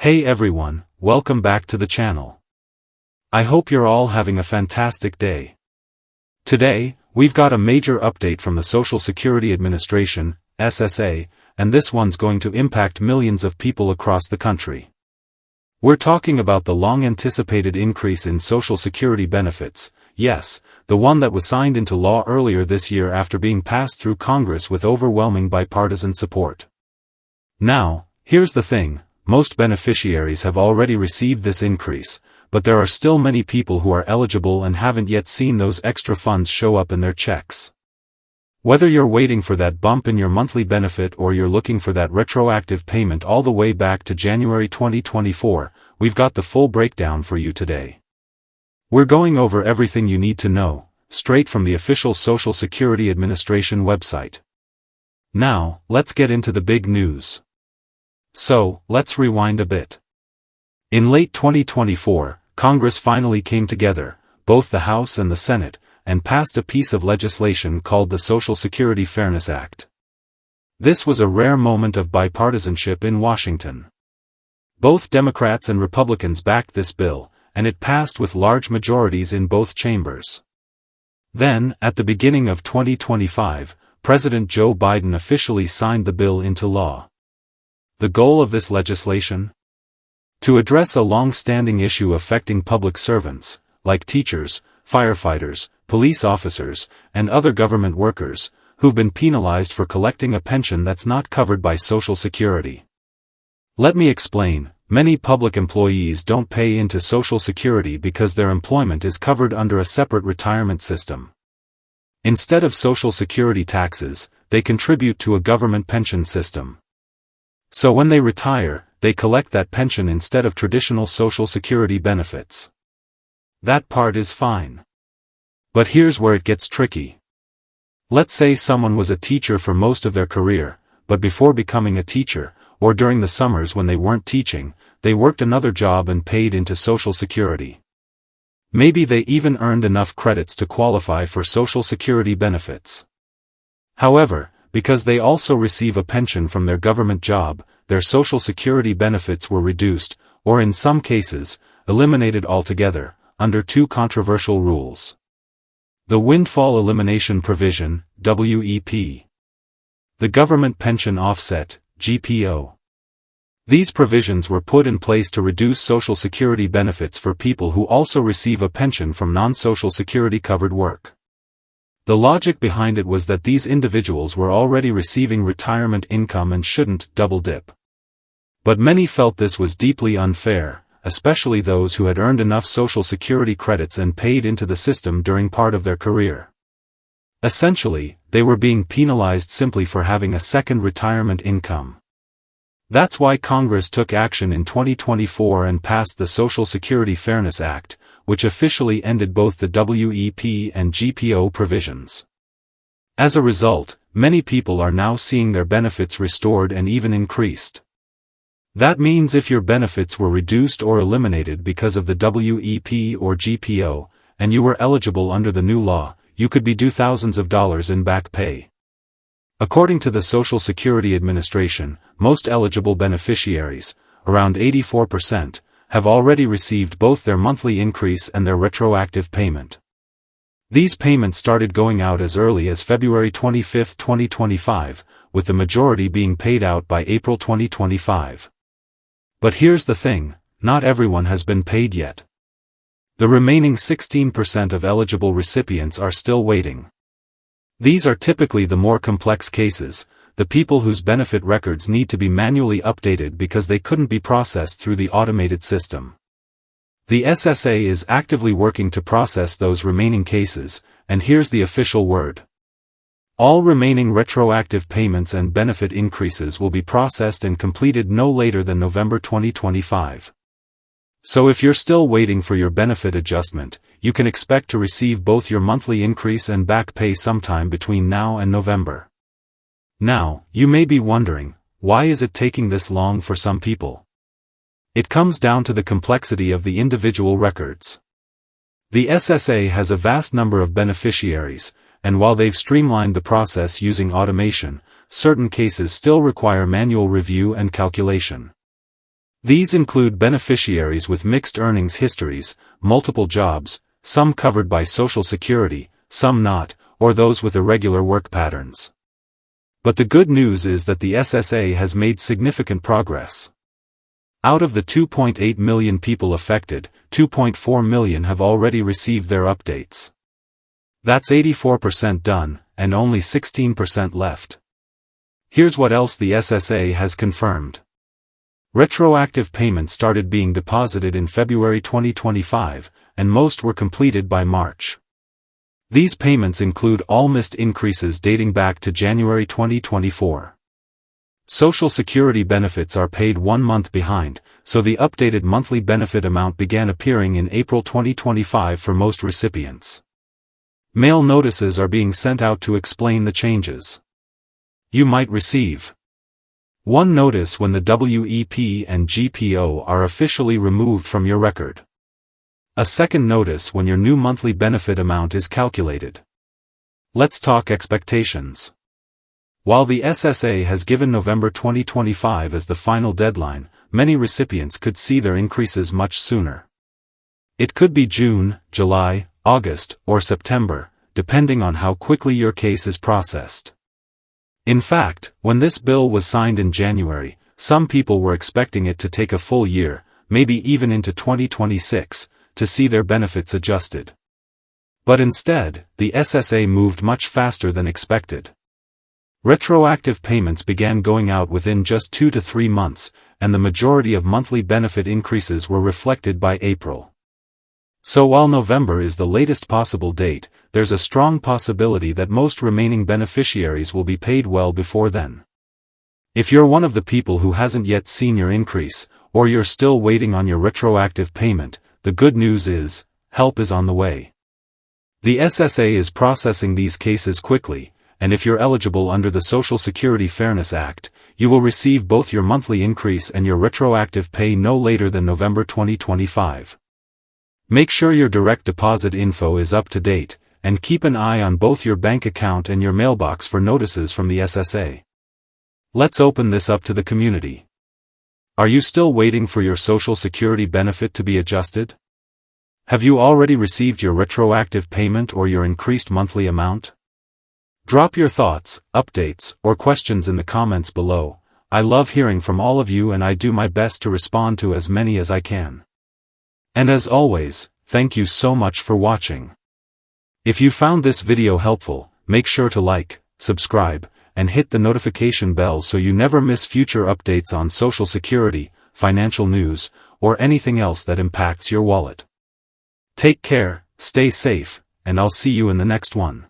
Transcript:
Hey everyone, welcome back to the channel. I hope you're all having a fantastic day. Today, we've got a major update from the Social Security Administration, SSA, and this one's going to impact millions of people across the country. We're talking about the long-anticipated increase in Social Security benefits, yes, the one that was signed into law earlier this year after being passed through Congress with overwhelming bipartisan support. Now, here's the thing. Most beneficiaries have already received this increase, but there are still many people who are eligible and haven't yet seen those extra funds show up in their checks. Whether you're waiting for that bump in your monthly benefit or you're looking for that retroactive payment all the way back to January 2024, we've got the full breakdown for you today. We're going over everything you need to know, straight from the official Social Security Administration website. Now, let's get into the big news. So, let's rewind a bit. In late 2024, Congress finally came together, both the House and the Senate, and passed a piece of legislation called the Social Security Fairness Act. This was a rare moment of bipartisanship in Washington. Both Democrats and Republicans backed this bill, and it passed with large majorities in both chambers. Then, at the beginning of 2025, President Joe Biden officially signed the bill into law. The goal of this legislation? To address a long-standing issue affecting public servants, like teachers, firefighters, police officers, and other government workers, who've been penalized for collecting a pension that's not covered by Social Security. Let me explain. Many public employees don't pay into Social Security because their employment is covered under a separate retirement system. Instead of Social Security taxes, they contribute to a government pension system. So when they retire, they collect that pension instead of traditional Social Security benefits. That part is fine. But here's where it gets tricky. Let's say someone was a teacher for most of their career, but before becoming a teacher, or during the summers when they weren't teaching, they worked another job and paid into Social Security. Maybe they even earned enough credits to qualify for Social Security benefits. However, because they also receive a pension from their government job, their Social Security benefits were reduced, or in some cases, eliminated altogether, under two controversial rules. The Windfall Elimination Provision, WEP. The Government Pension Offset, GPO. These provisions were put in place to reduce Social Security benefits for people who also receive a pension from non-Social Security covered work. The logic behind it was that these individuals were already receiving retirement income and shouldn't double dip. But many felt this was deeply unfair, especially those who had earned enough Social Security credits and paid into the system during part of their career. Essentially, they were being penalized simply for having a second retirement income. That's why Congress took action in 2024 and passed the Social Security Fairness Act, which officially ended both the WEP and GPO provisions. As a result, many people are now seeing their benefits restored and even increased. That means if your benefits were reduced or eliminated because of the WEP or GPO, and you were eligible under the new law, you could be due thousands of dollars in back pay. According to the Social Security Administration, most eligible beneficiaries, around 84%, have already received both their monthly increase and their retroactive payment. These payments started going out as early as February 25, 2025, with the majority being paid out by April 2025. But here's the thing, not everyone has been paid yet. The remaining 16% of eligible recipients are still waiting. These are typically the more complex cases, the people whose benefit records need to be manually updated because they couldn't be processed through the automated system. The SSA is actively working to process those remaining cases, and here's the official word. All remaining retroactive payments and benefit increases will be processed and completed no later than November 2025. So if you're still waiting for your benefit adjustment, you can expect to receive both your monthly increase and back pay sometime between now and November. Now, you may be wondering, why is it taking this long for some people? It comes down to the complexity of the individual records. The SSA has a vast number of beneficiaries, and while they've streamlined the process using automation, certain cases still require manual review and calculation. These include beneficiaries with mixed earnings histories, multiple jobs, some covered by Social Security, some not, or those with irregular work patterns. But the good news is that the SSA has made significant progress. Out of the 2.8 million people affected, 2.4 million have already received their updates. That's 84% done, and only 16% left. Here's what else the SSA has confirmed. Retroactive payments started being deposited in February 2025, and most were completed by March. These payments include all missed increases dating back to January 2024. Social Security benefits are paid 1 month behind, so the updated monthly benefit amount began appearing in April 2025 for most recipients. Mail notices are being sent out to explain the changes. You might receive one notice when the WEP and GPO are officially removed from your record. A second notice when your new monthly benefit amount is calculated. Let's talk expectations. While the SSA has given November 2025 as the final deadline, many recipients could see their increases much sooner. It could be June, July, August, or September, depending on how quickly your case is processed. In fact, when this bill was signed in January, some people were expecting it to take a full year, maybe even into 2026, to see their benefits adjusted. But instead, the SSA moved much faster than expected. Retroactive payments began going out within just 2 to 3 months, and the majority of monthly benefit increases were reflected by April. So while November is the latest possible date, there's a strong possibility that most remaining beneficiaries will be paid well before then. If you're one of the people who hasn't yet seen your increase, or you're still waiting on your retroactive payment, the good news is, help is on the way. The SSA is processing these cases quickly, and if you're eligible under the Social Security Fairness Act, you will receive both your monthly increase and your retroactive pay no later than November 2025. Make sure your direct deposit info is up to date, and keep an eye on both your bank account and your mailbox for notices from the SSA. Let's open this up to the community. Are you still waiting for your Social Security benefit to be adjusted? Have you already received your retroactive payment or your increased monthly amount? Drop your thoughts, updates, or questions in the comments below. I love hearing from all of you and I do my best to respond to as many as I can. And as always, thank you so much for watching. If you found this video helpful, make sure to like, subscribe, and hit the notification bell so you never miss future updates on Social Security, financial news, or anything else that impacts your wallet. Take care, stay safe, and I'll see you in the next one.